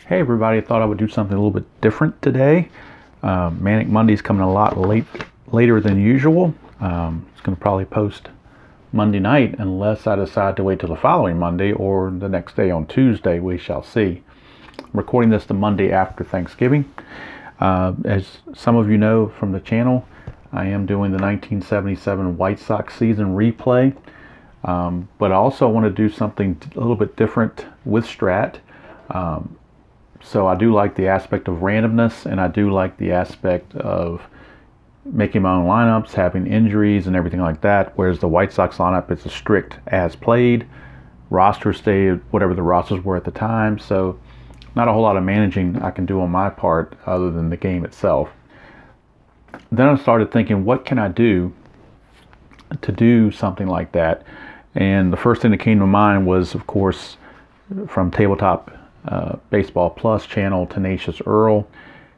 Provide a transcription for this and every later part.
Hey everybody, I thought I would do something a little bit different today. Manic Monday's coming a lot later than usual. It's going to probably post Monday night unless I decide to wait till the following Monday or the next day on Tuesday. We shall see. I'm recording this the Monday after Thanksgiving. As some of you know from the channel, I am doing the 1977 White Sox season replay. But I also want to do something a little bit different with Strat. So I do like the aspect of randomness, and I do like the aspect of making my own lineups, having injuries and everything like that, whereas the White Sox lineup is a strict as played. Rosters stay whatever the rosters were at the time, so not a whole lot of managing I can do on my part other than the game itself. Then I started thinking, what can I do to do something like that? And the first thing that came to mind was, of course, from Tabletop Baseball Plus channel, Tenacious Earl.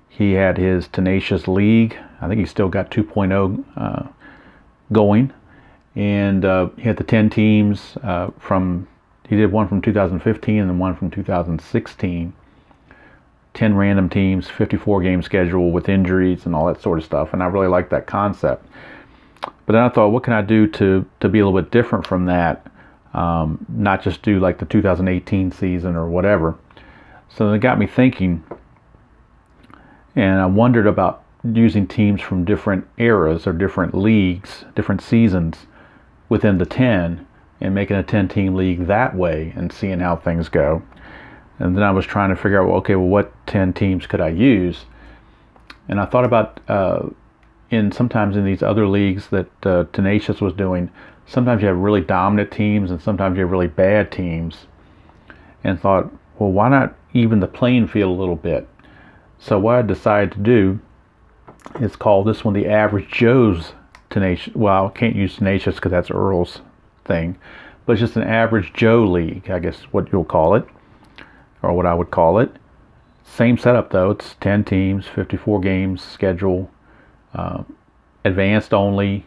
He had his Tenacious League. I think he's still got 2.0 going. And he had the 10 teams he did one from 2015 and one from 2016. 10 random teams, 54 game schedule with injuries and all that sort of stuff. And I really liked that concept. But then I thought, what can I do to be a little bit different from that? Not just do like the 2018 season or whatever. So it got me thinking, and I wondered about using teams from different eras or different leagues, different seasons within the 10, and making a 10-team league that way and seeing how things go. And then I was trying to figure out, well, okay, well, what 10 teams could I use? And I thought about sometimes in these other leagues that Tenacious was doing, sometimes you have really dominant teams and sometimes you have really bad teams. And thought, well, why not even the playing field a little bit? So what I decided to do is call this one the Average Joe's Tenacious. Well, I can't use Tenacious because that's Earl's thing, but it's just an Average Joe League, I guess what you'll call it, or what I would call it. Same setup though. It's 10 teams, 54 games schedule, advanced only.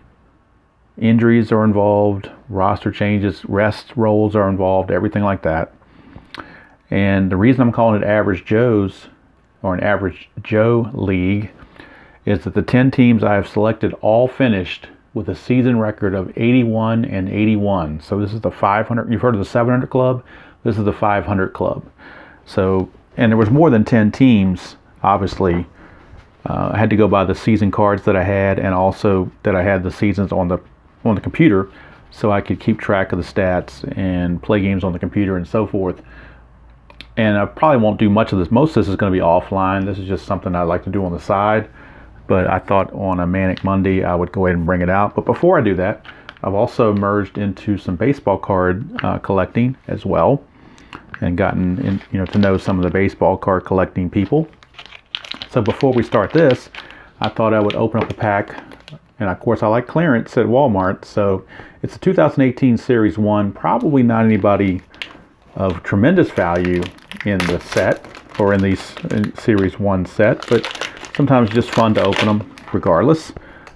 Injuries are involved, roster changes, rest roles are involved, everything like that. And the reason I'm calling it Average Joe's, or an Average Joe League, is that the 10 teams I have selected all finished with a season record of 81 and 81. So this is the 500. You've heard of the 700 club. This is the 500 club. So, and there was more than 10 teams, obviously. I had to go by the season cards that I had, and also that I had the seasons on the computer, so I could keep track of the stats and play games on the computer and so forth. And I probably won't do much of this. Most of this is going to be offline. This is just something I like to do on the side. But I thought on a Manic Monday I would go ahead and bring it out. But before I do that, I've also merged into some baseball card collecting as well, and gotten to know some of the baseball card collecting people. So before we start this, I thought I would open up a pack. And of course I like clearance at Walmart. So it's a 2018 Series 1. Probably not anybody of tremendous value in the set, or in these Series 1 set, but sometimes just fun to open them regardless.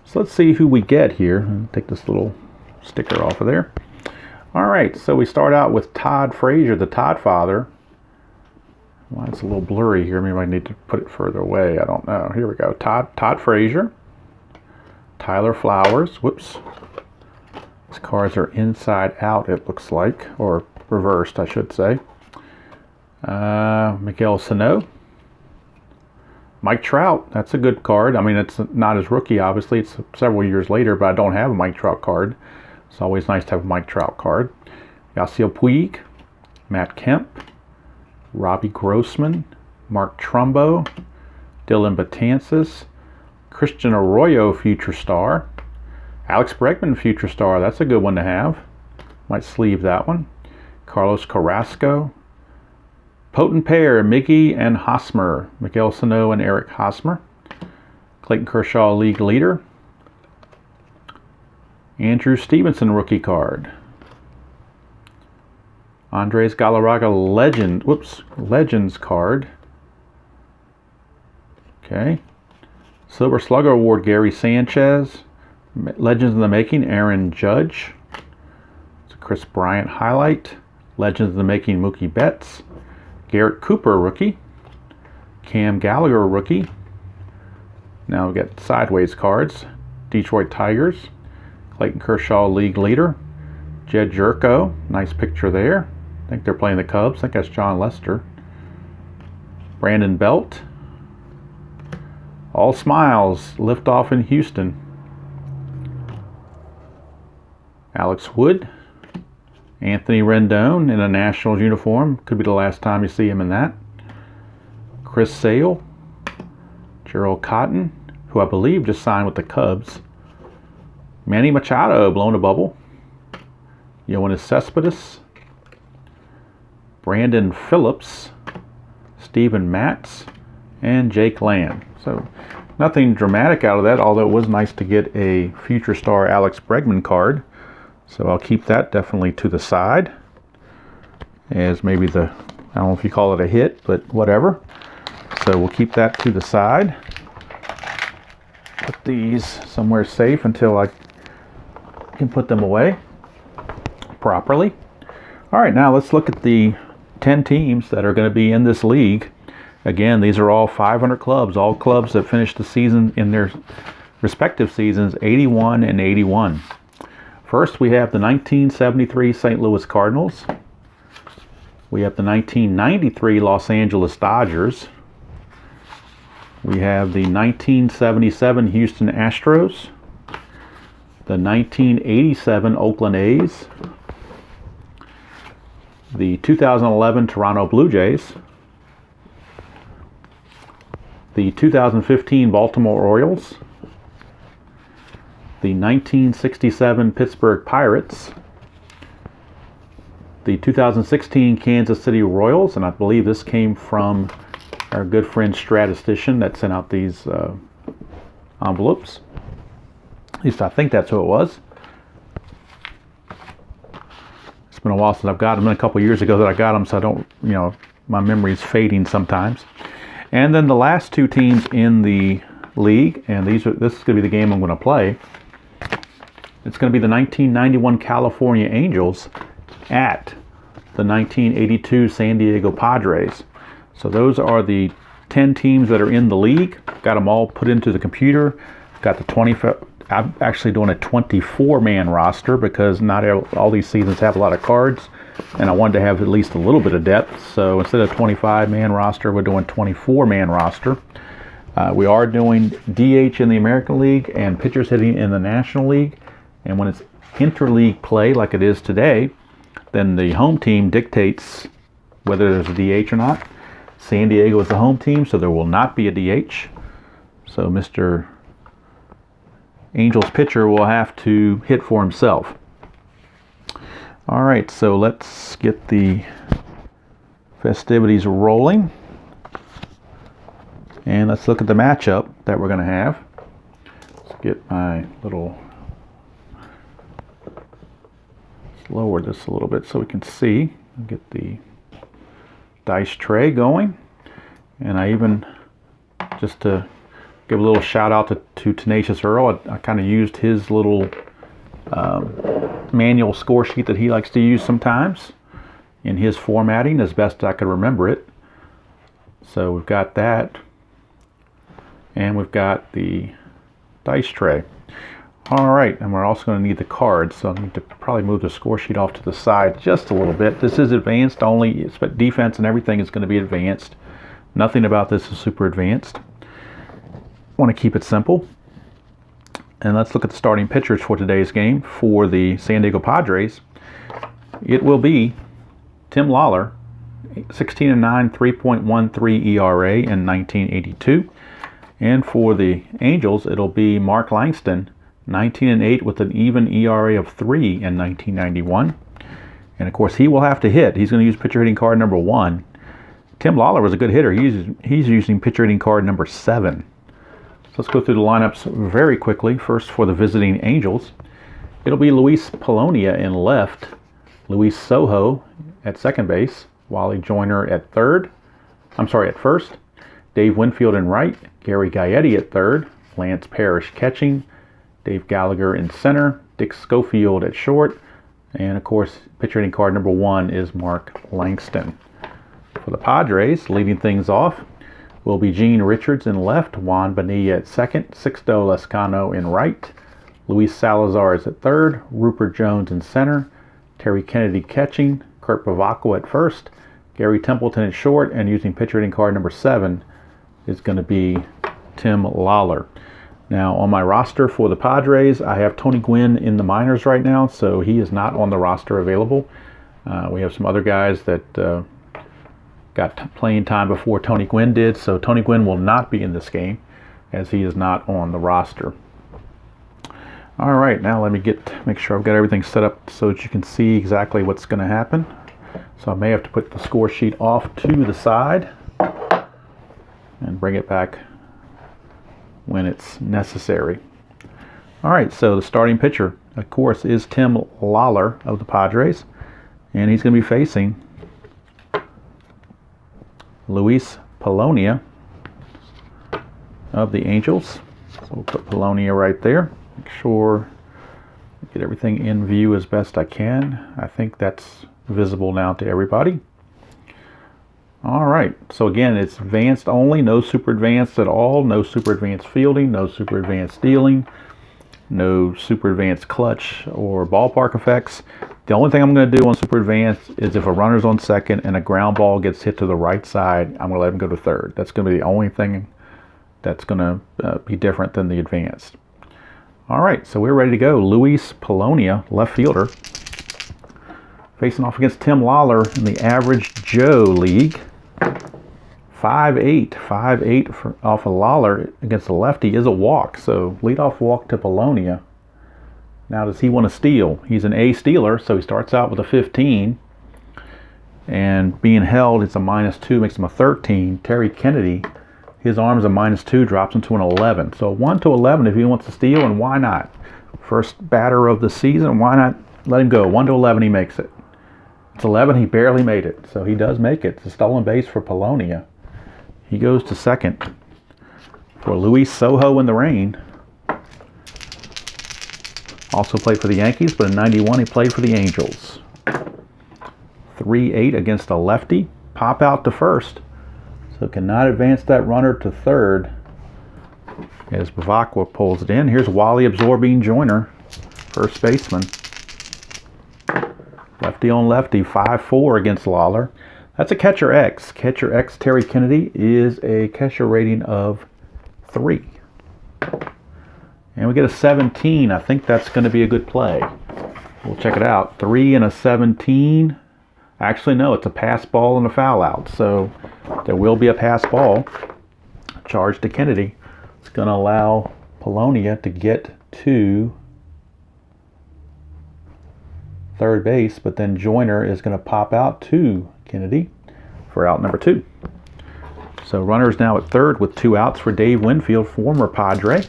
So let's see who we get here. Take this little sticker off of there. All right, so we start out with Todd Frazier, the Todd father. Well, it's a little blurry here. Maybe I need to put it further away. I don't know. Here we go. Todd Frazier. Tyler Flowers. Whoops. These cards are inside out, it looks like, or reversed, I should say. Miguel Sano. Mike Trout. That's a good card. I mean, it's not his rookie, obviously. It's several years later, but I don't have a Mike Trout card. It's always nice to have a Mike Trout card. Yasiel Puig. Matt Kemp. Robbie Grossman. Mark Trumbo. Dylan Betances. Christian Arroyo, future star. Alex Bregman, future star. That's a good one to have. Might sleeve that one. Carlos Carrasco. Potent pair, Mickey and Hosmer. Miguel Sano and Eric Hosmer. Clayton Kershaw, league leader. Andrew Stevenson, rookie card. Andres Galarraga, Legends card. Okay. Silver Slugger Award, Gary Sanchez. Legends in the Making, Aaron Judge. It's a Chris Bryant highlight. Legends in the Making, Mookie Betts. Garrett Cooper, rookie. Cam Gallagher, rookie. Now we've got sideways cards. Detroit Tigers. Clayton Kershaw, league leader. Jed Jerko, nice picture there. I think they're playing the Cubs. I think that's John Lester. Brandon Belt. All smiles. Liftoff in Houston. Alex Wood. Anthony Rendon in a Nationals uniform. Could be the last time you see him in that. Chris Sale. Gerald Cotton, who I believe just signed with the Cubs. Manny Machado, blowing a bubble. Yoenis Cespedes. Brandon Phillips. Steven Matz. And Jake Land. So nothing dramatic out of that, although it was nice to get a future star Alex Bregman card. So I'll keep that definitely to the side as maybe I don't know if you call it a hit, but whatever. So we'll keep that to the side. Put these somewhere safe until I can put them away properly. All right, now let's look at the 10 teams that are going to be in this league. Again, these are all 500 clubs, all clubs that finished the season in their respective seasons 81 and 81. First, we have the 1973 St. Louis Cardinals. We have the 1993 Los Angeles Dodgers. We have the 1977 Houston Astros. The 1987 Oakland A's. The 2011 Toronto Blue Jays. The 2015 Baltimore Orioles. The 1967 Pittsburgh Pirates. The 2016 Kansas City Royals, and I believe this came from our good friend Statistician that sent out these envelopes. At least I think that's who it was. It's been a while since I've got them. A couple years ago that I got them, so I don't, my memory's fading sometimes. And then the last two teams in the league, and this is going to be the game I'm going to play. It's going to be the 1991 California Angels at the 1982 San Diego Padres. So those are the 10 teams that are in the league. Got them all put into the computer. Got the I'm actually doing a 24-man roster because not all these seasons have a lot of cards, and I wanted to have at least a little bit of depth. So instead of 25-man roster, we're doing 24-man roster. We are doing DH in the American League and pitchers hitting in the National League. And when it's interleague play like it is today, then the home team dictates whether there's a DH or not. San Diego is the home team, so there will not be a DH. So Mr. Angels pitcher will have to hit for himself. All right, so let's get the festivities rolling. And let's look at the matchup that we're going to have. Let's get my little... lower this a little bit so we can see. Get the dice tray going. And I even, just to give a little shout out to Tenacious Earl, I kind of used his little manual score sheet that he likes to use sometimes in his formatting as best I could remember it. So we've got that. And we've got the dice tray. All right, and we're also going to need the cards, so I need to probably move the score sheet off to the side just a little bit. This is advanced only, but defense and everything is going to be advanced. Nothing about this is super advanced. I want to keep it simple. And let's look at the starting pitchers for today's game. For the San Diego Padres, it will be Tim Lawler, 16-9, 3.13 ERA in 1982. And for the Angels, it'll be Mark Langston, 19-8 with an even ERA of 3 in 1991. And of course, he will have to hit. He's going to use pitcher hitting card number 1. Tim Lawler was a good hitter. He's using pitcher hitting card number 7. So let's go through the lineups very quickly. First, for the visiting Angels, it'll be Luis Polonia in left, Luis Sojo at second base, Wally Joyner at first, Dave Winfield in right, Gary Gaetti at third, Lance Parrish catching, Dave Gallagher in center, Dick Schofield at short, and of course, pitcher hitting card number 1 is Mark Langston. For the Padres, leading things off, will be Gene Richards in left, Juan Bonilla at second, Sixto Lescano in right, Luis Salazar is at third, Rupert Jones in center, Terry Kennedy catching, Kurt Bavacqua at first, Gary Templeton at short, and using pitcher hitting card number 7 is going to be Tim Lawler. Now on my roster for the Padres, I have Tony Gwynn in the minors right now, so he is not on the roster available. We have some other guys that got playing time before Tony Gwynn did, so Tony Gwynn will not be in this game as he is not on the roster. All right, now let me make sure I've got everything set up so that you can see exactly what's going to happen. So I may have to put the score sheet off to the side and bring it back when it's necessary. All right, so the starting pitcher, of course, is Tim Lawler of the Padres, and he's going to be facing Luis Polonia of the Angels. So we'll put Polonia right there. Make sure I get everything in view as best I can. I think that's visible now to everybody. All right, so again, it's advanced only, no super advanced at all, no super advanced fielding, no super advanced stealing, no super advanced clutch or ballpark effects. The only thing I'm going to do on super advanced is if a runner's on second and a ground ball gets hit to the right side, I'm going to let him go to third. That's going to be the only thing that's going to be different than the advanced. All right, so we're ready to go. Luis Polonia, left fielder, facing off against Tim Lawler in the Average Joe League. 5'8" off of Lawler against the lefty is a walk. So leadoff walk to Polonia. Now does he want to steal? He's an A stealer, so he starts out with a 15. And being held, it's a -2, makes him a 13. Terry Kennedy, his arm's a -2, drops him to an 11. So 1 to 11 if he wants to steal, and why not? First batter of the season, why not let him go? 1 to 11, he makes it. It's 11, he barely made it. So he does make it. It's a stolen base for Polonia. He goes to second for Luis Soho in the rain. Also played for the Yankees, but in '91 he played for the Angels. 3-8 against a lefty. Pop out to first. So cannot advance that runner to third as Bavacqua pulls it in. Here's Wally Absorbing Joyner, first baseman. Lefty on lefty, 5-4 against Lawler. That's a catcher X. Catcher X Terry Kennedy is a catcher rating of 3. And we get a 17. I think that's going to be a good play. We'll check it out. 3 and a 17. Actually, no, it's a pass ball and a foul out. So there will be a pass ball charged to Kennedy. It's going to allow Polonia to get to third base, but then Joyner is going to pop out to Kennedy for out number 2. So runners now at third with 2 outs for Dave Winfield, former Padre.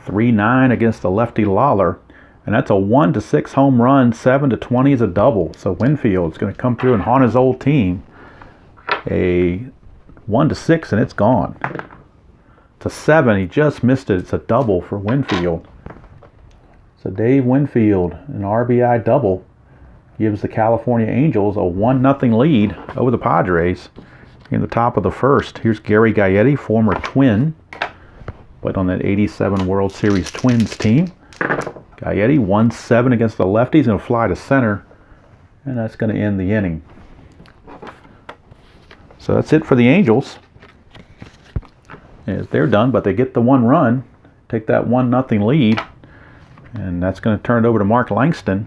3-9 against the lefty Lawler. And that's a 1-6 home run, 7-20 is a double. So Winfield's going to come through and haunt his old team. A 1-6 and it's gone. It's a 7, he just missed it. It's a double for Winfield. So Dave Winfield, an RBI double, gives the California Angels a 1-0 lead over the Padres in the top of the first. Here's Gary Gaetti, former Twin, played on that '87 World Series Twins team. Gaetti 1-7 against the lefties, going to fly to center, and that's going to end the inning. So that's it for the Angels. As they're done, but they get the 1 run, take that 1-0 lead, and that's going to turn it over to Mark Langston.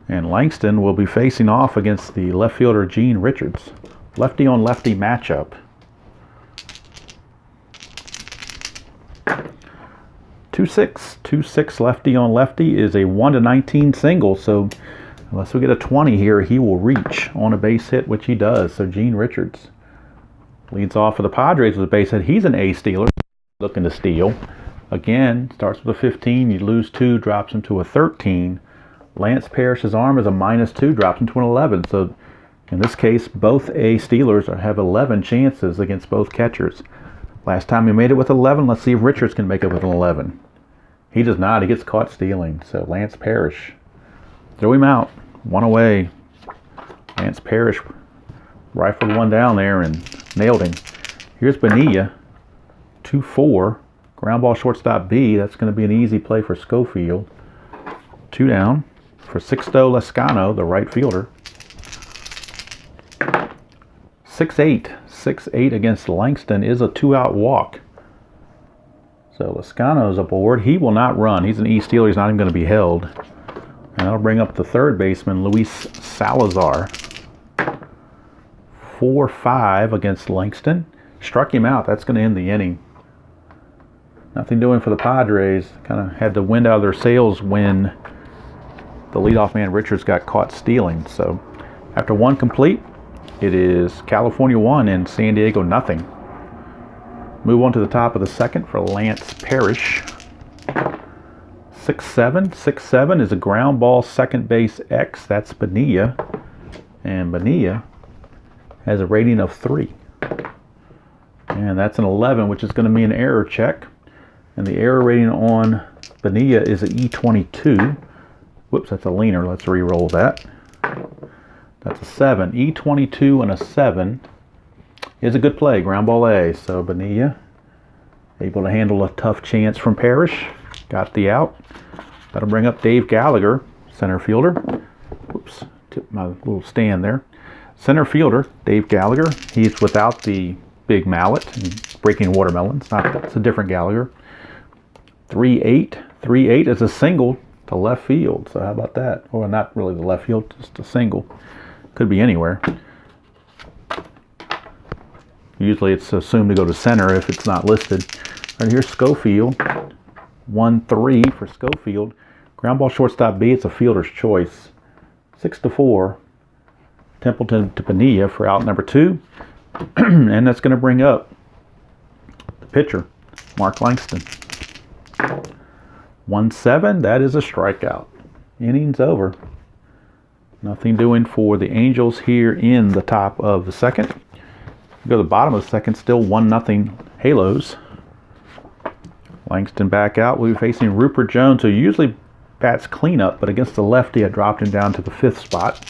And Langston will be facing off against the left fielder Gene Richards. Lefty on lefty matchup. 2-6 lefty on lefty is a 1-19 single. So unless we get a 20 here, he will reach on a base hit, which he does. So Gene Richards leads off for the Padres with a base hit. He's an A stealer, looking to steal. Again, starts with a 15, you lose 2, drops him to a 13. Lance Parrish's arm is a -2, drops him to an 11. So in this case, both A stealers have 11 chances against both catchers. Last time he made it with 11. Let's see if Richards can make it with an 11. He does not. He gets caught stealing. So Lance Parrish, throw him out. 1 away. Lance Parrish Rifled one down there and nailed him. Here's Bonilla, 2-4. Ground ball shortstop B. That's going to be an easy play for Schofield. 2 down for Sixto Lescano, the right fielder. 6-8. 6-8 against Langston is a 2-out walk. So Lescano's aboard. He will not run. He's an E stealer. He's not even going to be held. And that'll bring up the third baseman, Luis Salazar. 4-5 against Langston. Struck him out. That's going to end the inning. Nothing doing for the Padres. Kind of had the wind out of their sails when the leadoff man Richards got caught stealing. So after 1 complete, it is California 1 and San Diego nothing. Move on to the top of the second for Lance Parrish. 6-7. 6-7 is a ground ball second base X. That's Bonilla. And Bonilla has a rating of 3. And that's an 11, which is going to be an error check. And the error rating on Bonilla is an E22. Whoops, that's a leaner. Let's re-roll that. That's a 7. E22 and a 7 is a good play. Ground ball A. So Bonilla able to handle a tough chance from Parrish. Got the out. That'll bring up Dave Gallagher, center fielder. Whoops, tipped my little stand there. Center fielder, Dave Gallagher. He's without the big mallet and breaking watermelons. It's a different Gallagher. 3-8. 3-8 is a single to left field. So how about that? Or not really the left field, just a single. Could be anywhere. Usually it's assumed to go to center if it's not listed. Right here's Schofield. 1-3 for Schofield. Ground ball shortstop B, it's a fielder's choice. 6-4. Templeton to Bonilla for out number 2. And that's going to bring up the pitcher, Mark Langston. 1-7, that is a strikeout. Inning's over. Nothing doing for the Angels here in the top of the second. Go to the bottom of the second, still 1-0 Halos. Langston back out. We'll be facing Rupert Jones, who usually bats cleanup, but against the lefty, I dropped him down to the 5th spot.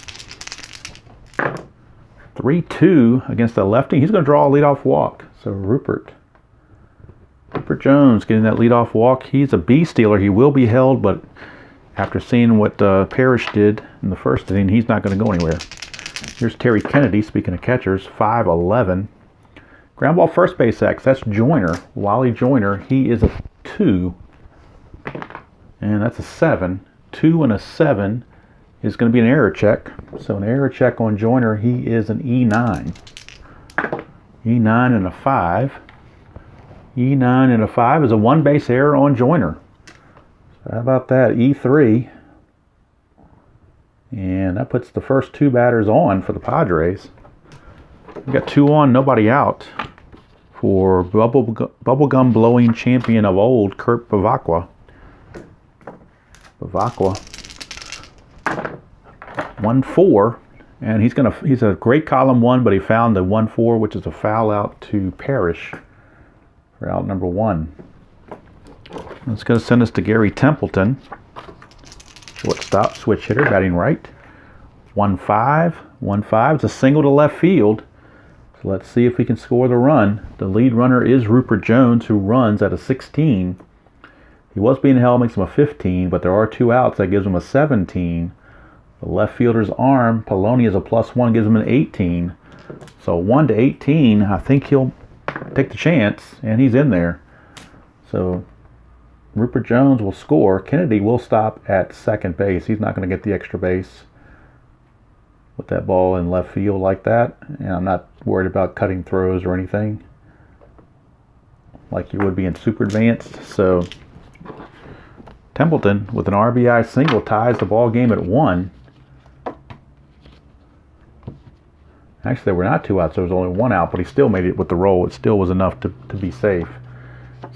3-2 against the lefty. He's going to draw a leadoff walk. So Rupert Jones getting that leadoff walk. He's a B stealer. He will be held, but after seeing what Parrish did in the first inning, he's not going to go anywhere. Here's Terry Kennedy, speaking of catchers, 5-11. Ground ball first base X, that's Joyner. Wally Joyner, he is a 2. And that's a 7. 2 and a 7 is going to be an error check. So an error check on Joyner, he is an E9. E9 and a 5. E9 and a 5 is a 1 base error on Joyner. So how about that? E3. And that puts the first 2 batters on for the Padres. We got 2 on, nobody out for bubblegum blowing champion of old, Kurt Bavacqua. 1-4, and he's a great column 1, but he found the 1-4, which is a foul out to Parrish for out number 1. That's going to send us to Gary Templeton. Shortstop, switch hitter, batting right. 1-5. 1-5. It's a single to left field. So let's see if we can score the run. The lead runner is Rupert Jones, who runs at a 16. He was being held, makes him a 15, but there are 2 outs. That gives him a 17. The left fielder's arm, Poloni, is a +1, gives him an 18. So 1-18, I think he'll take the chance, and he's in there. So Rupert Jones will score. Kennedy will stop at second base. He's not going to get the extra base with that ball in left field like that. And I'm not worried about cutting throws or anything like you would be in super advanced. So Templeton with an RBI single ties the ball game at 1. Actually, there were not 2 outs. There was only 1 out, but he still made it with the roll. It still was enough to be safe.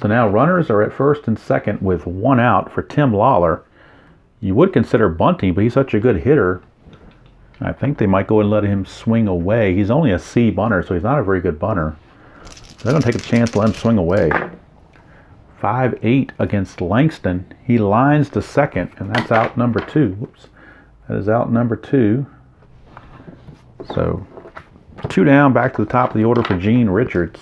So now runners are at first and second with 1 out for Tim Lawler. You would consider bunting, but he's such a good hitter. I think they might go and let him swing away. He's only a C bunter, so he's not a very good bunter. So they're going to take a chance to let him swing away. 5-8 against Langston. He lines to second, and that's out number 2. Whoops. That is out number 2. So 2 down, back to the top of the order for Gene Richards.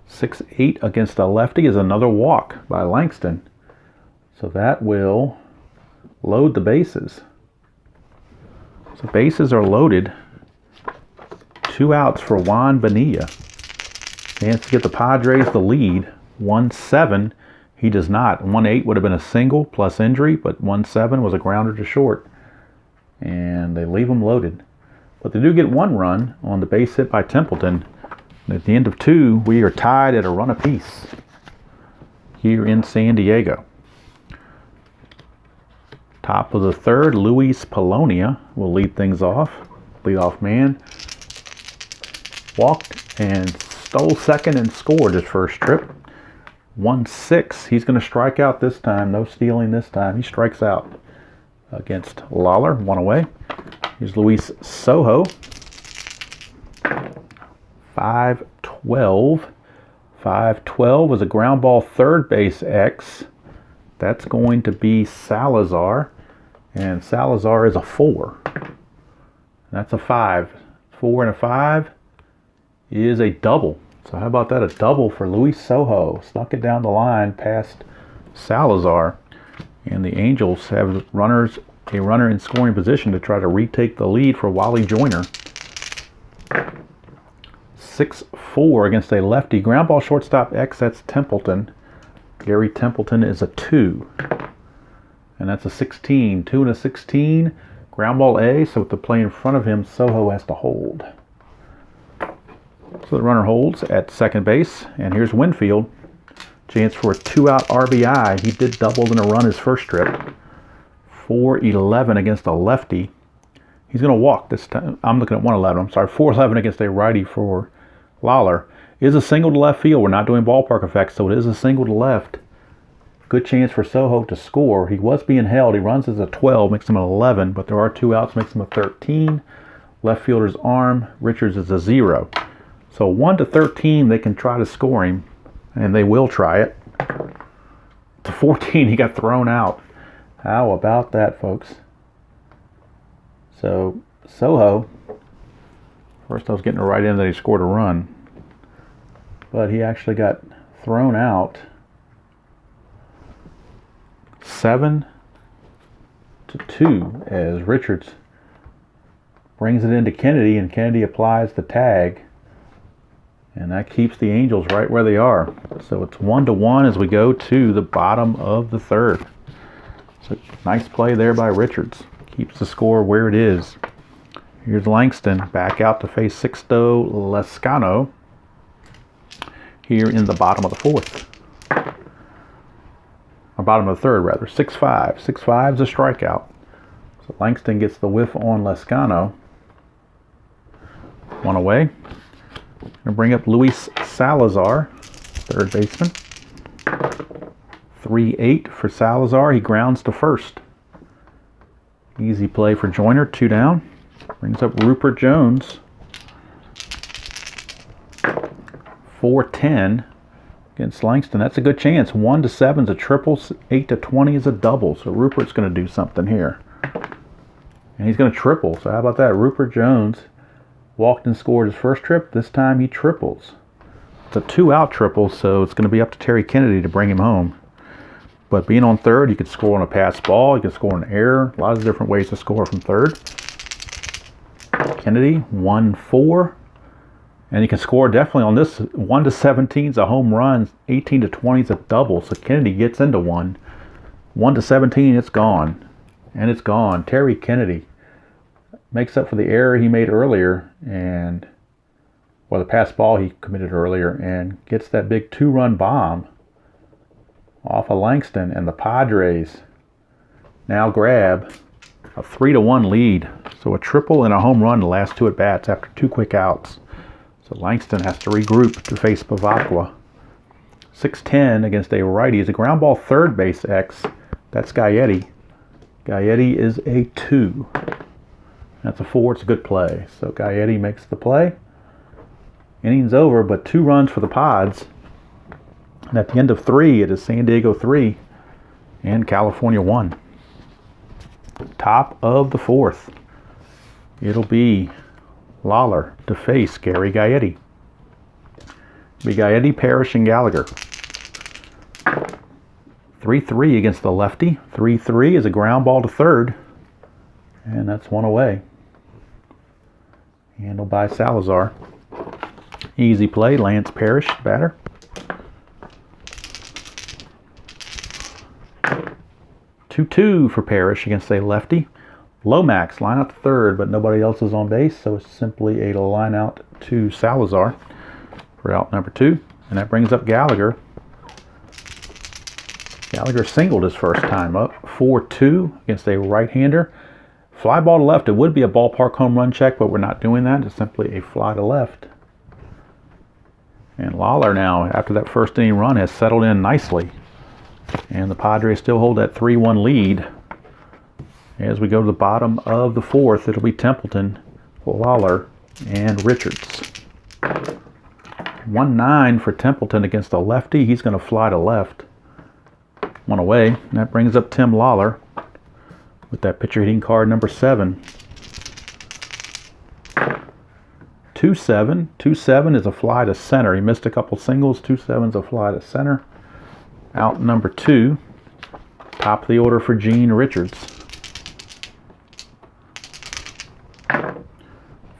6-8 against a lefty is another walk by Langston. So that will load the bases. So bases are loaded. 2 outs for Juan Bonilla. Chance to get the Padres the lead. 1-7. He does not. 1-8 would have been a single plus injury, but 1-7 was a grounder to short. And they leave him loaded. But they do get 1 run on the base hit by Templeton. And at the end of 2, we are tied at a run apiece here in San Diego. Top of the 3rd, Luis Polonia will lead things off. Leadoff man. Walked and stole 2nd and scored his first trip. 1-6. He's going to strike out this time. No stealing this time. He strikes out against Lawler. 1 away. Here's Luis Sojo. 5-12. 5-12 was a ground ball third base X. That's going to be Salazar. And Salazar is a 4. That's a 5. 4 and a 5 is a double. So how about that? A double for Luis Sojo. Snuck it down the line past Salazar. And the Angels have a runner in scoring position to try to retake the lead for Wally Joyner. 6-4 against a lefty. Ground ball shortstop X, that's Templeton. Gary Templeton is a 2. And that's a 16. 2 and a 16. Ground ball A, so with the play in front of him, Sojo has to hold. So the runner holds at second base. And here's Winfield. Chance for a 2-out RBI. He did double in a run his first trip. 4-11 against a lefty. He's going to walk this time. I'm looking at 1-11. I'm sorry. 4-11 against a righty for Lawler. Is a single to left field. We're not doing ballpark effects, so it is a single to left. Good chance for Sojo to score. He was being held. He runs as a 12, makes him an 11, but there are 2 outs, makes him a 13. Left fielder's arm. Richards is a 0. So 1-13, they can try to score him, and they will try it. To 14, he got thrown out. How about that, folks? So Sojo, first I was getting it right in that he scored a run, but he actually got thrown out. 7-2 as Richards brings it into Kennedy, and Kennedy applies the tag. And that keeps the Angels right where they are. So it's 1-1 as we go to the bottom of the 3rd. So nice play there by Richards. Keeps the score where it is. Here's Langston back out to face Sixto Lezcano here in the bottom of the 4th. Or bottom of the 3rd, rather. 6-5. 6-5 is a strikeout. So Langston gets the whiff on Lezcano. 1 away. Going to bring up Luis Salazar, third baseman. 3-8 for Salazar. He grounds to first. Easy play for Joyner. 2 down. Brings up Rupert Jones. 4-10 against Langston. That's a good chance. 1-7 is a triple. 8-20 is a double. So Rupert's going to do something here. And he's going to triple. So how about that? Rupert Jones walked and scored his first trip. This time he triples. It's a 2-out triple, so it's going to be up to Terry Kennedy to bring him home. But being on third, you could score on a pass ball. You could score an error. A lot of different ways to score from third. Kennedy, 1-4. And you can score definitely on this. 1-17 is a home run. 18-20 is a double. So Kennedy gets into one. 1-17, it's gone. And it's gone. Terry Kennedy makes up for the error he made earlier, and the pass ball he committed earlier, and gets that big 2-run bomb off of Langston, and the Padres now grab a 3-1 lead. So a triple and a home run the last 2 at-bats after 2 quick outs. So Langston has to regroup to face Pavakwa. 6-10 against a righty is a ground ball third base X. That's Gaetti. Gaetti is a 2. That's a 4. It's a good play. So Gaetti makes the play. Innings over, but 2 runs for the Pods. And at the end of 3, it is San Diego 3 and California 1. Top of the 4th it'll be Lawler to face Gary Gaetti. Be Gaetti, Parrish, and Gallagher. 3-3 against the lefty. 3-3 is a ground ball to third. And that's one away. Handled by Salazar. Easy play, Lance Parrish, batter. 2-2 for Parrish against a lefty. Lomax, line out to third, but nobody else is on base, so it's simply a line out to Salazar for out number 2. And that brings up Gallagher. Gallagher singled his first time up. 4-2 against a right-hander. Fly ball to left. It would be a ballpark home run check, but we're not doing that. It's simply a fly to left. And Lawler now, after that first inning run, has settled in nicely. And the Padres still hold that 3-1 lead. As we go to the bottom of the 4th, it'll be Templeton, Lawler, and Richards. 1-9 for Templeton against a lefty. He's going to fly to left. One away. And that brings up Tim Lawler with that pitcher hitting card number 7. 2-7. 2-7 is a fly to center. He missed a couple singles. 2-7 is a fly to center. Out number 2. Top of the order for Gene Richards.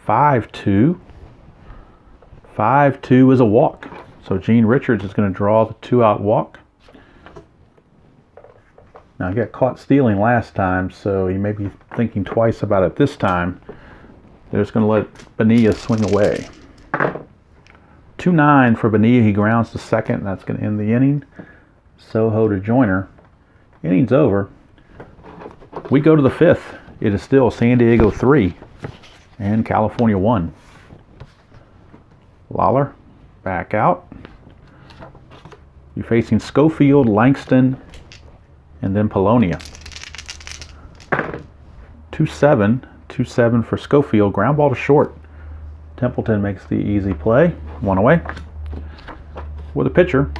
5-2. 5-2 is a walk. So Gene Richards is going to draw the 2-out walk. Now, he got caught stealing last time, so he may be thinking twice about it this time. They're just going to let Bonilla swing away. 2-9 for Bonilla. He grounds to second, and that's going to end the inning. Soho to Joyner. Inning's over. We go to the 5th. It is still San Diego 3 and California 1. Lawler back out. You're facing Schofield, Langston, and then Polonia. 2-7. 2-7 for Schofield. Ground ball to short. Templeton makes the easy play. One away. With a pitcher.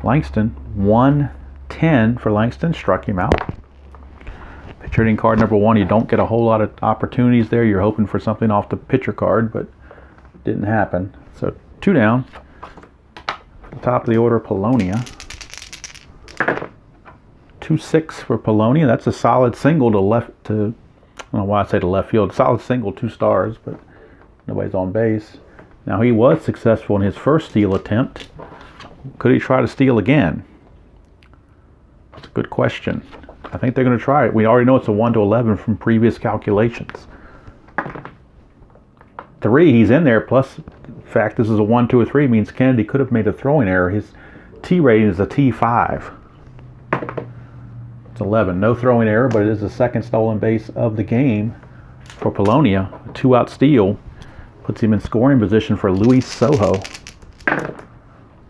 Langston. 1-10 for Langston. Struck him out. Pitcher hitting card number 1. You don't get a whole lot of opportunities there. You're hoping for something off the pitcher card, but it didn't happen. So 2 down. Top of the order, Polonia. 2-6 for Polonia. That's a solid single to left to, I don't know why I say to left field. Solid single, 2 stars, but nobody's on base. Now, he was successful in his first steal attempt. Could he try to steal again? That's a good question. I think they're going to try it. We already know it's a 1-11 from previous calculations. 3, he's in there, plus the fact this is a 1, 2, or 3 means Kennedy could have made a throwing error. His T rating is a T5. It's 11. No throwing error, but it is the second stolen base of the game for Polonia. A 2-out steal puts him in scoring position for Luis Soho.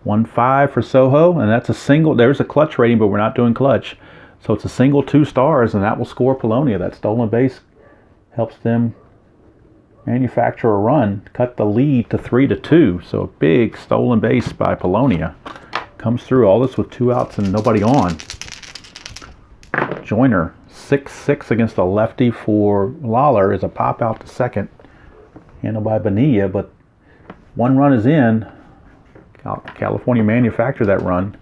1-5 for Soho, and that's a single. There's a clutch rating, but we're not doing clutch. So it's a single 2 stars, and that will score Polonia. That stolen base helps them manufacture a run, cut the lead to 3-2. So a big stolen base by Polonia. Comes through all this with 2 outs and nobody on. Joyner, 6-6 against a lefty for Lawler, is a pop out to second. Handled by Bonilla, but 1 run is in. California manufactured that run.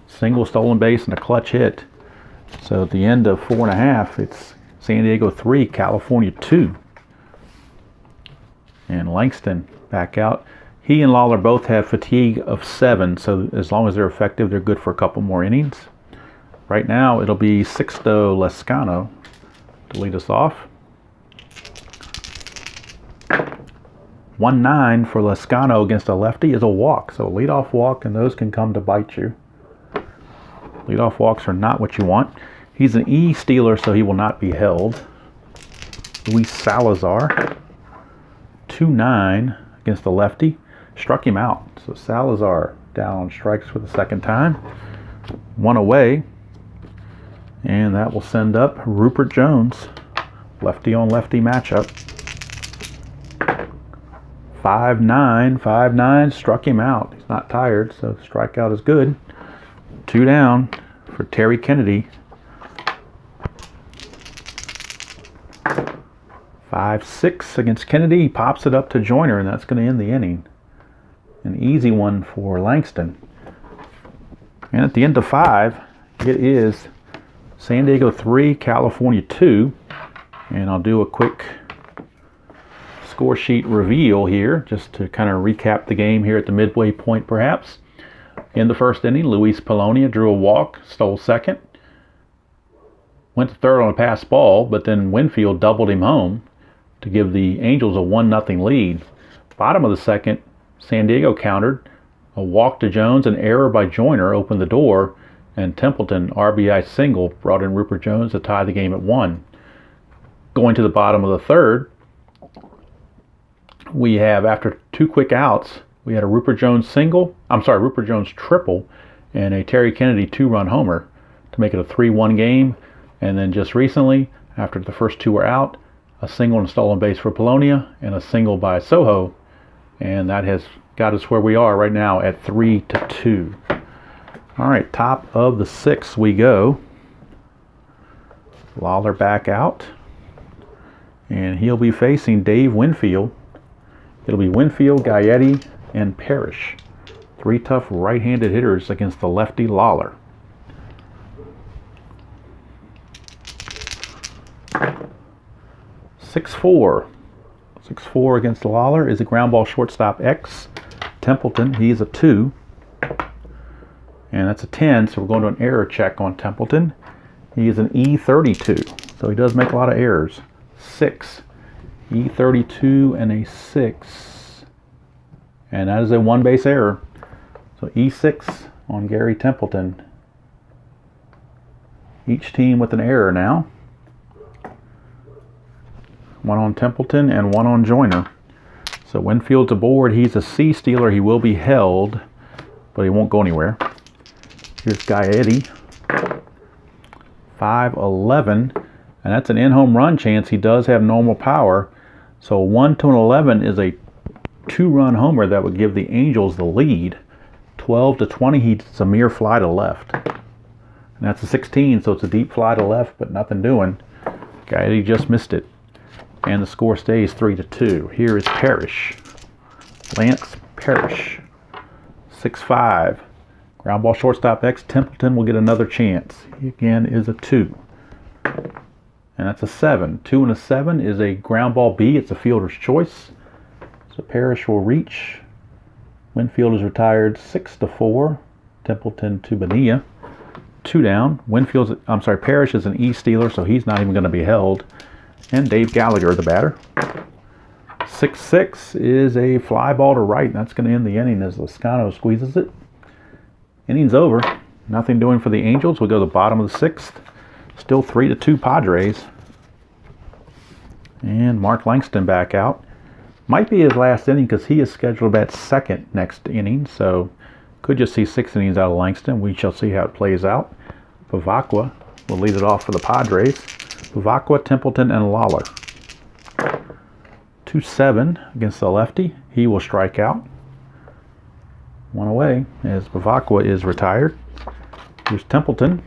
Single stolen base and a clutch hit. So at the end of 4.5, it's San Diego 3, California 2. And Langston back out. He and Lawler both have fatigue of 7, so as long as they're effective, they're good for a couple more innings. Right now, it'll be Sixto Lezcano to lead us off. 1-9 for Lezcano against a lefty is a walk. So a leadoff walk, and those can come to bite you. Leadoff walks are not what you want. He's an E stealer, so he will not be held. Luis Salazar. 2-9 against the lefty. Struck him out. So Salazar down on strikes for the second time. 1 away. And that will send up Rupert Jones. Lefty on lefty matchup. 5-9. 5-9 struck him out. He's not tired, so strikeout is good. 2 down for Terry Kennedy. 5-6 against Kennedy. He pops it up to Joyner, and that's going to end the inning. An easy one for Langston. And at the end of 5, it is San Diego 3, California 2. And I'll do a quick score sheet reveal here, just to kind of recap the game here at the midway point perhaps. In the first inning, Luis Polonia drew a walk, stole second. Went to third on a pass ball, but then Winfield doubled him home to give the Angels a 1-0 lead. Bottom of the second, San Diego countered. A walk to Jones, an error by Joyner opened the door, and Templeton, RBI single, brought in Rupert Jones to tie the game at 1. Going to the bottom of the third, we have, after 2 quick outs, we had a Rupert Jones triple, and a Terry Kennedy 2-run homer to make it a 3-1 game. And then just recently, after the first 2 were out, a single and stolen base for Polonia and a single by Soho. And that has got us where we are right now at 3-2. All right, top of the 6th we go. Lawler back out. And he'll be facing Dave Winfield. It'll be Winfield, Gaetti, and Parrish. 3 tough right-handed hitters against the lefty Lawler. Six-four against Lawler is a ground ball shortstop X. Templeton, he's a 2. And that's a 10, so we're going to an error check on Templeton. He is an E32, so he does make a lot of errors. 6. E32 and a 6. And that is a 1 base error. So E6 on Gary Templeton. Each team with an error now. 1 on Templeton and 1 on Joyner. So Winfield's aboard. He's a C stealer. He will be held, but he won't go anywhere. Here's Gaetti. 5-11. And that's an in-home run chance. He does have normal power. So 1-11 is a 2-run homer that would give the Angels the lead. 12-20, he's a mere fly to left. And that's a 16, so it's a deep fly to left, but nothing doing. Gaetti just missed it. And the score stays 3-2. Here is Parrish. Lance Parrish. 6-5. Ground ball shortstop X. Templeton will get another chance. He again is a 2. And that's a 7. 2 and a 7 is a ground ball B. It's a fielder's choice. So Parrish will reach. Winfield is retired 6-4. Templeton to Bonilla. 2 down. Parrish is an E stealer, so he's not even going to be held. And Dave Gallagher, the batter. 6-6 is a fly ball to right. That's going to end the inning as Lascano squeezes it. Inning's over. Nothing doing for the Angels. We'll go to the bottom of the 6th. Still 3-2 Padres. And Mark Langston back out. Might be his last inning because he is scheduled to bat second next inning. So could just see 6 innings out of Langston. We shall see how it plays out. Bavacqua will lead it off for the Padres. Bavacqua, Templeton, and Lawler. 2-7 against the lefty. He will strike out. 1 away as Bavacqua is retired. Here's Templeton.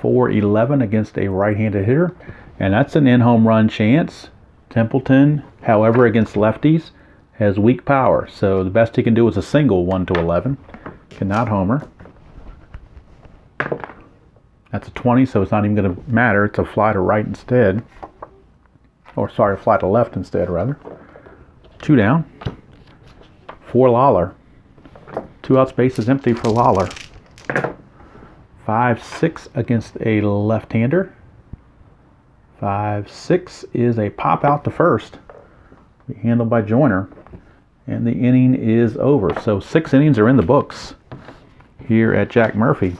4-11 against a right-handed hitter. And that's an in-home run chance. Templeton, however, against lefties, has weak power. So the best he can do is a single 1-11. Cannot homer. That's a 20, so it's not even going to matter. It's a fly to right instead. Or sorry, a fly to left instead, rather. 2 down. For Lawler. 2 outs, base is empty for Lawler. 5-6 against a left-hander. 5-6 is a pop out to first. Handled by Joyner. And the inning is over. So 6 innings are in the books here at Jack Murphy.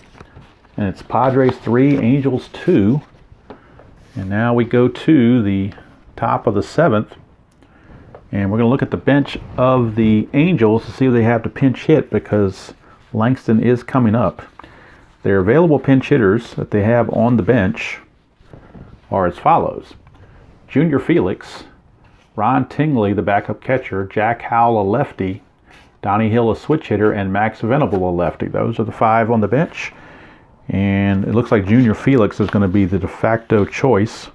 And it's Padres 3, Angels 2. And now we go to the top of the 7th. And we're going to look at the bench of the Angels to see if they have to pinch hit because Langston is coming up. Their available pinch hitters that they have on the bench are as follows. Junior Felix, Ron Tingley, the backup catcher, Jack Howell, a lefty, Donnie Hill, a switch hitter, and Max Venable, a lefty. Those are the 5 on the bench. And it looks like Junior Felix is going to be the de facto choice.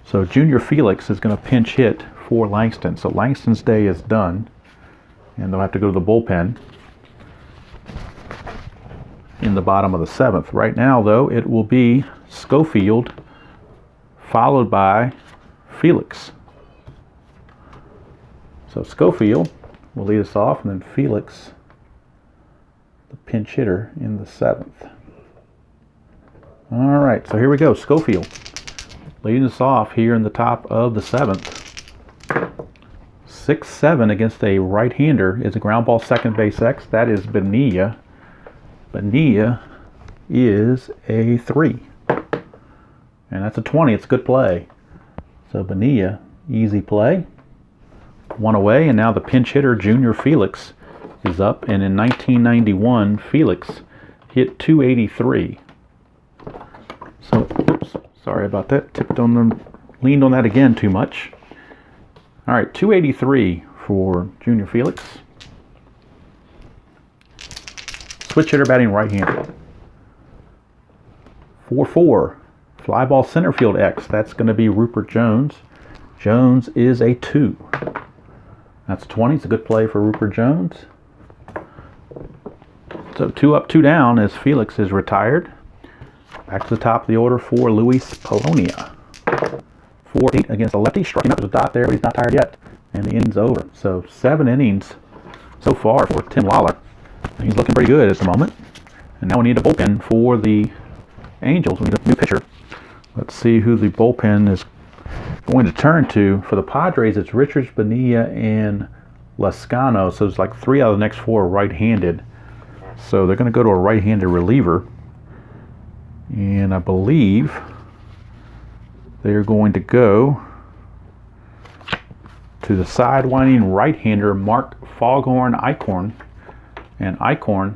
So Junior Felix is going to pinch hit for Langston. So Langston's day is done. And they'll have to go to the bullpen in the bottom of the 7th. Right now, though, it will be Schofield followed by Felix. So Schofield will lead us off, and then Felix, the pinch hitter, in the 7th. All right, so here we go. Schofield leading us off here in the top of the 7th. 6-7 against a right-hander is a ground ball second base X. That is Bonilla. Bonilla is a 3. And that's a 20. It's a good play. So Bonilla, easy play. 1 away, and now the pinch hitter, Junior Felix, is up. And in 1991, Felix hit 283. So, oops, sorry about that. Leaned on that again too much. All right, 283 for Junior Felix. Switch hitter batting right-handed. 4-4. Fly ball center field X. That's going to be Rupert Jones. Jones is a 2. That's 20. It's a good play for Rupert Jones. So 2 up, 2 down as Felix is retired. Back to the top of the order for Luis Polonia. 4-8 against a lefty. Struck him out with a dot there, but he's not tired yet. And the inning's over. So 7 innings so far for Tim Lawler. He's looking pretty good at the moment. And now we need a bullpen for the Angels. We need a new pitcher. Let's see who the bullpen is going to turn to. For the Padres, it's Richards, Bonilla, and Lascano. So it's like 3 out of the next 4 are right-handed. So they're going to go to a right-handed reliever. And I believe they're going to go to the sidewinding right-hander, Mark Foghorn Eichhorn. And Eichhorn,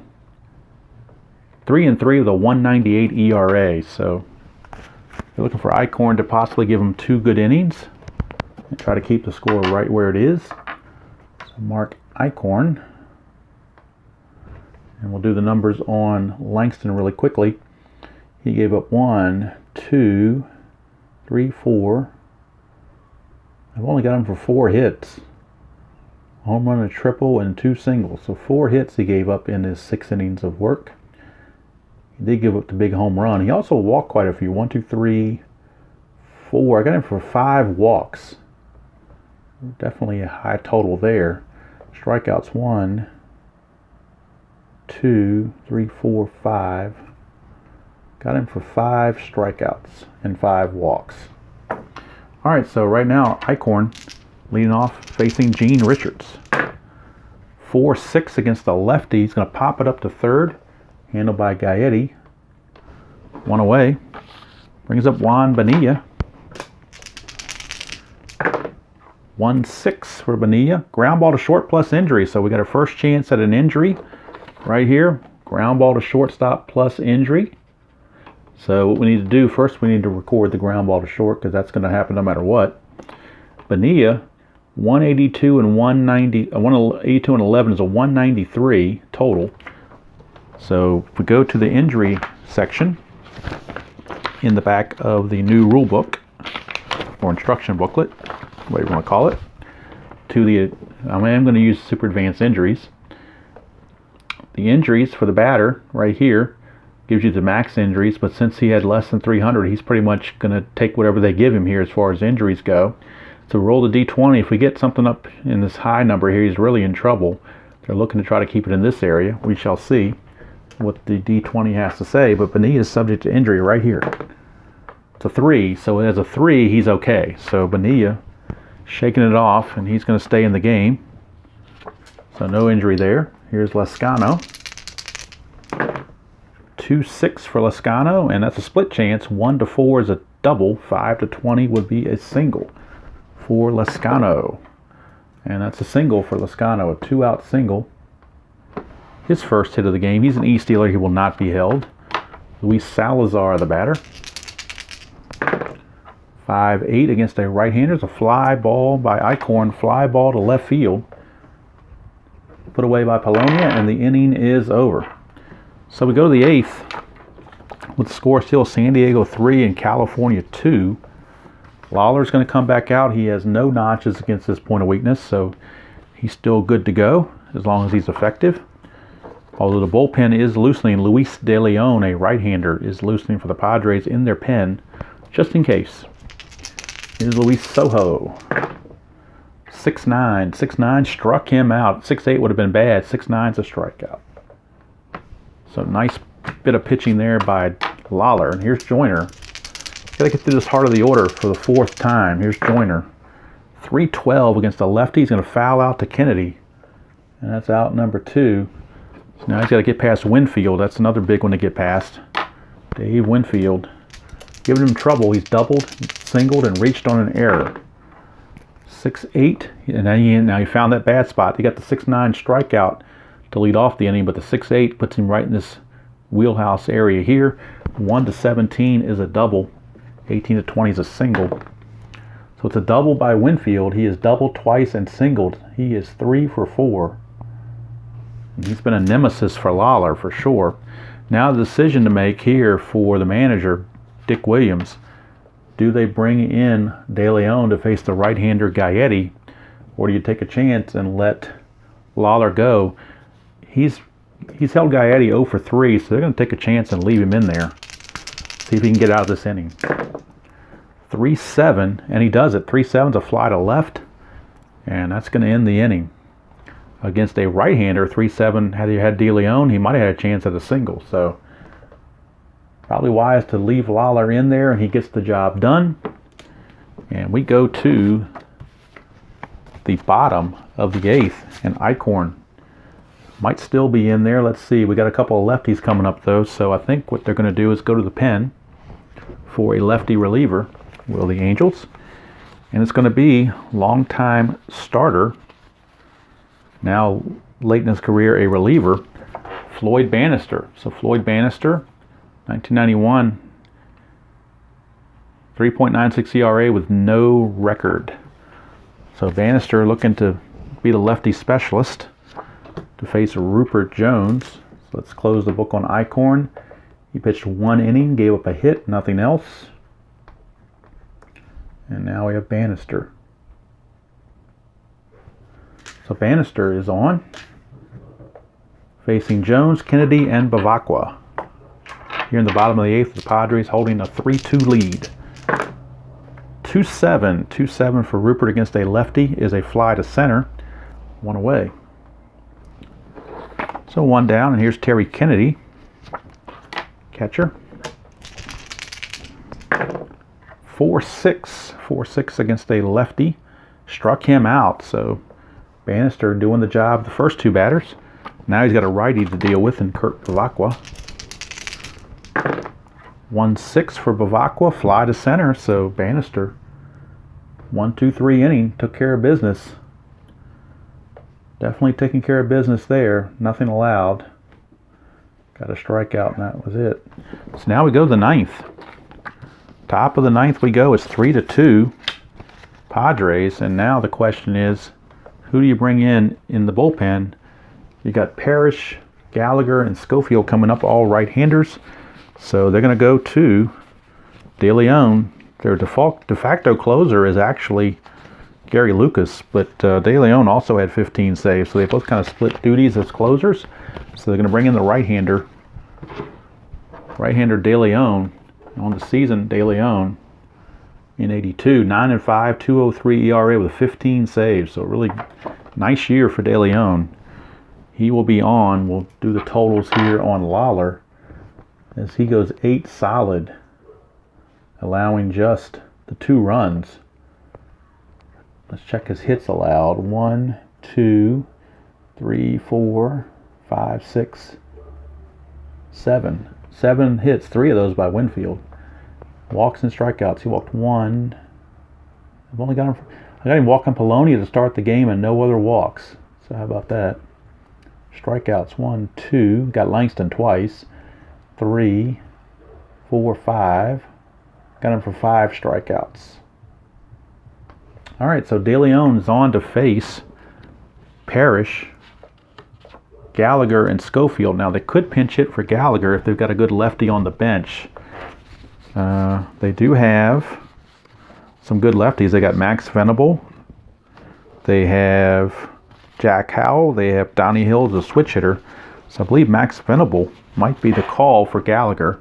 3-3 with a 1.98 ERA. So they're looking for Eichhorn to possibly give them 2 good innings and try to keep the score right where it is. So Mark Eichhorn. And we'll do the numbers on Langston really quickly. He gave up 1, 2, 3, 4. I've only got him for 4 hits. A home run, a triple, and 2 singles. So 4 hits he gave up in his 6 innings of work. He did give up the big home run. He also walked quite a few. 1, 2, 3, 4. I got him for 5 walks. Definitely a high total there. Strikeouts 1, 2, 3, 4, 5. Got him for 5 strikeouts and 5 walks. All right, so right now, Eichhorn leading off, facing Gene Richards. 4-6 against the lefty. He's going to pop it up to third. Handled by Gaetti. 1 away. Brings up Juan Bonilla. 1-6 for Bonilla. Ground ball to short plus injury. So we got our first chance at an injury right here. Ground ball to shortstop plus injury. So what we need to do first, we need to record the ground ball to short because that's going to happen no matter what. Bonilla, 182 and 190, 182 and 11 is a 193 total. So if we go to the injury section in the back of the new rule book or instruction booklet, whatever you want to call it, I am going to use super advanced injuries. The injuries for the batter right here gives you the max injuries, but since he had less than 300, he's pretty much going to take whatever they give him here as far as injuries go. So roll the D20. If we get something up in this high number here, he's really in trouble. They're looking to try to keep it in this area. We shall see what the D20 has to say, but Bonilla is subject to injury right here. It's a 3, so as a 3, he's okay. So Bonilla shaking it off, and he's going to stay in the game. So no injury there. Here's Lascano. 2-6 for Lascano, and that's a split chance. 1-4 is a double. 5-20 would be a single for Lascano. And that's a single for Lascano, a 2-out single. His first hit of the game. He's an E-stealer. He will not be held. Luis Salazar, the batter. 5-8 against a right-hander. It's a fly ball by Eichhorn. Fly ball to left field. Put away by Polonia, and the inning is over. So we go to the 8th. with the score still San Diego 3 and California 2. Lawler's going to come back out. He has no notches against this point of weakness, so he's still good to go as long as he's effective. Although the bullpen is loosening, Luis De Leon, a right-hander, is loosening for the Padres in their pen, just in case. Here's Luis Sojo. 6'9", 6'9", struck him out. 6'8" would have been bad. 6'9's a strikeout. So nice bit of pitching there by Lawler. And here's Joyner. Got to get through this heart of the order for the 4th time. Here's Joyner. 3-12 against a lefty. He's going to foul out to Kennedy. And that's out number 2. So now he's got to get past Winfield. That's another big one to get past. Dave Winfield. Giving him trouble. He's doubled, singled, and reached on an error. 6-8. And now he found that bad spot. He got the 6-9 strikeout to lead off the inning, but the 6-8 puts him right in this wheelhouse area here. 1-17 is a double. 18-20 is a single. So it's a double by Winfield. He has doubled twice and singled. He is 3 for 4. He's been a nemesis for Lawler for sure. Now the decision to make here for the manager, Dick Williams. Do they bring in De Leon to face the right-hander Gaetti, or do you take a chance and let Lawler go? He's held Gaetti 0 for 3, so they're going to take a chance and leave him in there. See if he can get out of this inning. 3-7, and he does it. 3-7's a fly to left, and that's going to end the inning. Against a right-hander, 3-7, had he had De Leon, he might have had a chance at a single. So probably wise to leave Lawler in there, and he gets the job done. And we go to the bottom of the 8th, and Eichhorn might still be in there. Let's see. We got a couple of lefties coming up, though, so I think what they're going to do is go to the pen for a lefty reliever, will the Angels. And it's going to be longtime starter, now late in his career a reliever, Floyd Bannister. So Floyd Bannister, 1991, 3.96 ERA with no record. So Bannister looking to be the lefty specialist to face Rupert Jones. So let's close the book on Eichhorn. He pitched 1 inning, gave up a hit, nothing else. And now we have Bannister. So Bannister is on, facing Jones, Kennedy, and Bavacqua. Here in the bottom of the 8th, the Padres holding a 3-2 lead. 2-7. 2-7 for Rupert against a lefty is a fly to center. 1 away. So 1 down, and here's Terry Kennedy, catcher. 4-6. 4-6 against a lefty. Struck him out, so Bannister doing the job the first 2 batters. Now he's got a righty to deal with in Kurt Bavacqua. 1-6 for Bavacqua, fly to center, so Bannister 1-2-3 inning, took care of business. Definitely taking care of business there. Nothing allowed. Got a strikeout, and that was it. So now we go to the 9th. Top of the 9th we go. It's 3-2 Padres, and now the question is, who do you bring in the bullpen? You got Parrish, Gallagher, and Schofield coming up, all right-handers. So they're going to go to De Leon. Their de facto closer is actually Gary Lucas, but De Leon also had 15 saves, so they both kind of split duties as closers. So they're going to bring in the right-hander De Leon. On the season, De Leon in 82, 9-5, 2.03 ERA with 15 saves. So really nice year for De Leon. He will be on. We'll do the totals here on Lawler as he goes 8 solid, allowing just the 2 runs. Let's check his hits allowed. 1, 2, 3, 4, 5, 6, 7. 7 hits, 3 of those by Winfield. Walks and strikeouts. He walked 1. I got him walking Polonia to start the game and no other walks. So how about that? Strikeouts 1, 2. Got Langston twice. 3, 4, 5. Got him for 5 strikeouts. All right, so De Leon is on to face Parrish Gallagher and Schofield. Now, they could pinch hit for Gallagher if they've got a good lefty on the bench. They do have some good lefties. They got Max Venable. They have Jack Howell. They have Donnie Hill as a switch hitter. So I believe Max Venable might be the call for Gallagher.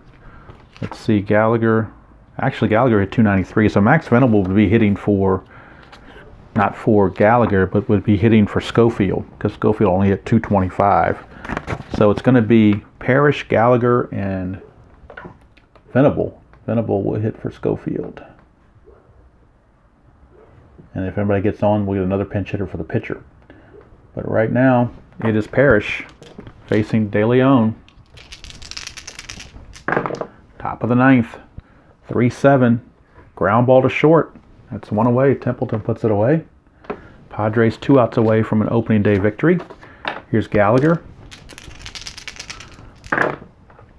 Let's see, Gallagher. Actually, Gallagher hit 293. So Max Venable would be hitting for, not for Gallagher, but would be hitting for Schofield, because Schofield only hit 225. So it's going to be Parrish, Gallagher, and Venable. Venable will hit for Schofield. And if anybody gets on, we'll get another pinch hitter for the pitcher. But right now, it is Parrish facing De Leon. Top of the ninth. 3-7. Ground ball to short. That's one away. Templeton puts it away. Padres 2 outs away from an opening day victory. Here's Gallagher.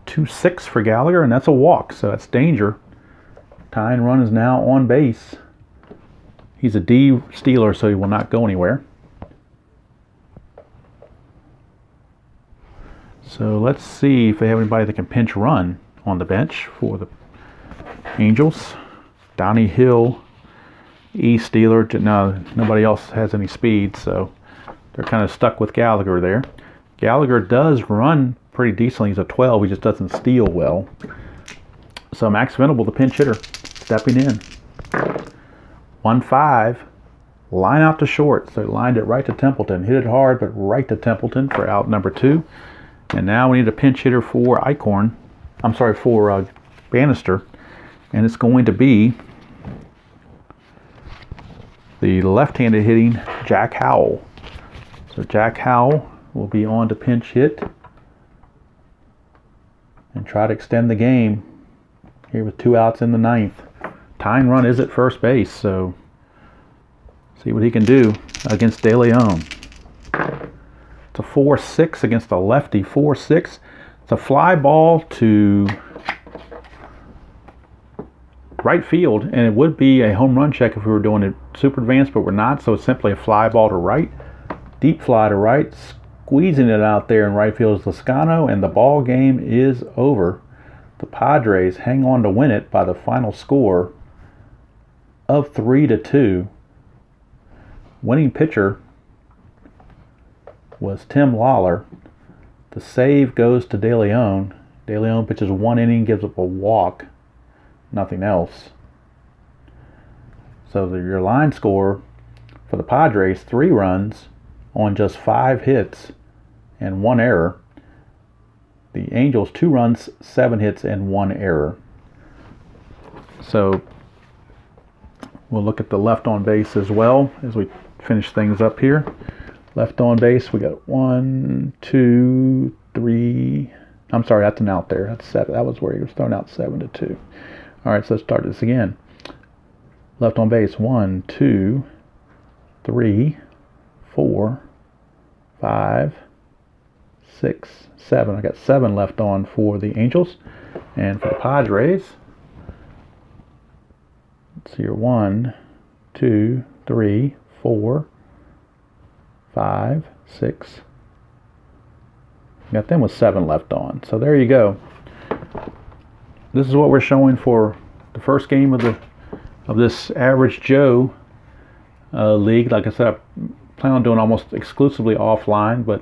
2-6 for Gallagher, and that's a walk, so that's danger. Tying run is now on base. He's a D stealer, so he will not go anywhere. So let's see if they have anybody that can pinch run on the bench for the Angels. Donnie Hill, E stealer. No, nobody else has any speed, so they're kind of stuck with Gallagher there. Gallagher does run pretty decently. He's a 12. He just doesn't steal well. So Max Venable, the pinch hitter, stepping in. 1-5. Line out to short. So he lined it right to Templeton. Hit it hard, but right to Templeton for out number 2. And now we need a pinch hitter for for Bannister. And it's going to be the left-handed hitting Jack Howell. So Jack Howell will be on to pinch hit and try to extend the game here with 2 outs in the ninth. Tying run is at first base, so see what he can do against De Leon. It's a 4-6 against a lefty. 4-6. It's a fly ball to right field, and it would be a home run check if we were doing it super advanced, but we're not, so it's simply a fly ball to right. Deep fly to right. Squeezing it out there in right field is Lascano, and the ball game is over. The Padres hang on to win it by the final score of 3-2. Winning pitcher was Tim Lawler. The save goes to De Leon. De Leon pitches 1 inning, gives up a walk, nothing else. So your line score for the Padres, 3 runs on just 5 hits and 1 error. The Angels, 2 runs, 7 hits, and 1 error. So we'll look at the left on base as well as we finish things up here. Left on base, we got 1, 2, 3. I'm sorry, that's an out there. That's 7. That was where he was thrown out 7-2. All right, so let's start this again. Left on base, 1, 2, 3, 4, 5, 6, 7. I got 7 left on for the Angels. And for the Padres, let's see here, 1, 2, 3, 4, 5, 6. Got them with 7 left on. So there you go. This is what we're showing for the first game of this Average Joe league. Like I said, I plan on doing almost exclusively offline, but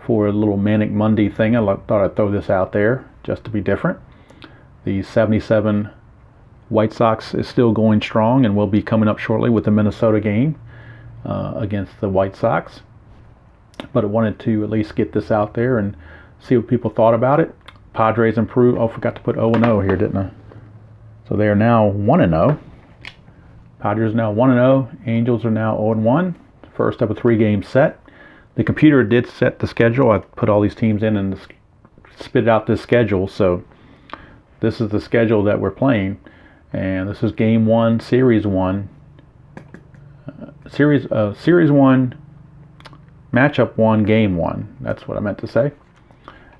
for a little Manic Monday thing, I thought I'd throw this out there just to be different. The 77 White Sox is still going strong and will be coming up shortly with the Minnesota game against the White Sox. But I wanted to at least get this out there and see what people thought about it. Padres improved. Oh, forgot to put 0-0 here, didn't I? So they are now 1-0. Padres are now 1-0. Angels are now 0-1. First of a 3-game set. The computer did set the schedule. I put all these teams in and spit out this schedule. So this is the schedule that we're playing. And this is Game 1, Series 1. Series 1, Matchup 1, Game 1. That's what I meant to say.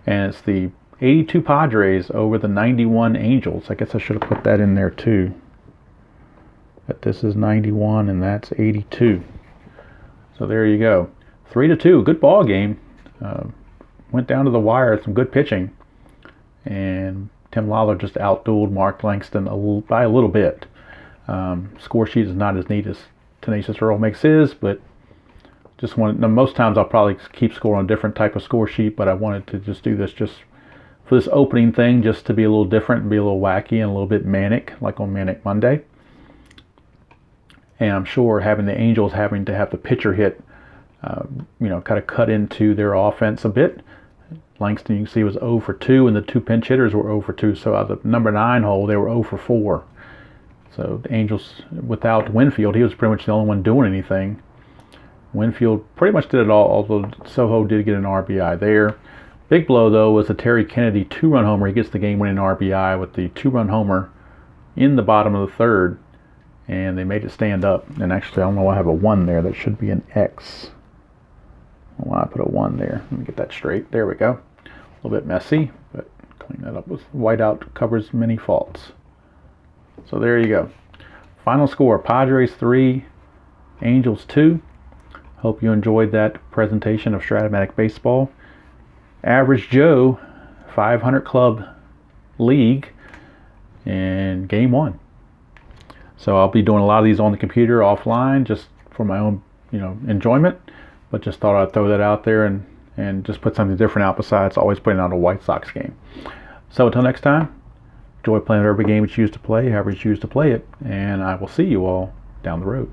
And it's the 82 Padres over the 91 Angels. I guess I should have put that in there too. But this is 91 and that's 82. So there you go. 3-2. Good ball game. went down to the wire. Some good pitching, and Tim Lawler just outdueled Mark Langston by a little bit. Score sheet is not as neat as Tenacious Earl makes his, but just wanted. Now, most times I'll probably keep score on a different type of score sheet, but I wanted to just do this just for this opening thing, just to be a little different and be a little wacky and a little bit manic, like on Manic Monday. And I'm sure having the Angels having to have the pitcher hit, kind of cut into their offense a bit. Langston, you can see, was 0 for 2, and the 2 pinch hitters were 0 for 2. So out of the number 9 hole, they were 0 for 4. So the Angels, without Winfield, he was pretty much the only one doing anything. Winfield pretty much did it all, although Soho did get an RBI there. Big blow, though, was the Terry Kennedy 2-run homer. He gets the game-winning RBI with the 2-run homer in the bottom of the 3rd, and they made it stand up. And actually, I don't know why I have a 1 there. That should be an X. I don't know why I put a 1 there. Let me get that straight. There we go. A little bit messy, but clean that up. With whiteout covers many faults. So there you go. Final score, Padres 3, Angels 2. Hope you enjoyed that presentation of strat-o-matic baseball. Average Joe 500 club league in game 1. So I'll be doing a lot of these on the computer offline just for my own enjoyment, but just thought I'd throw that out there and just put something different out besides always putting out a White Sox game. So until next time, enjoy playing every game you choose to play, however you choose to play it, and I will see you all down the road.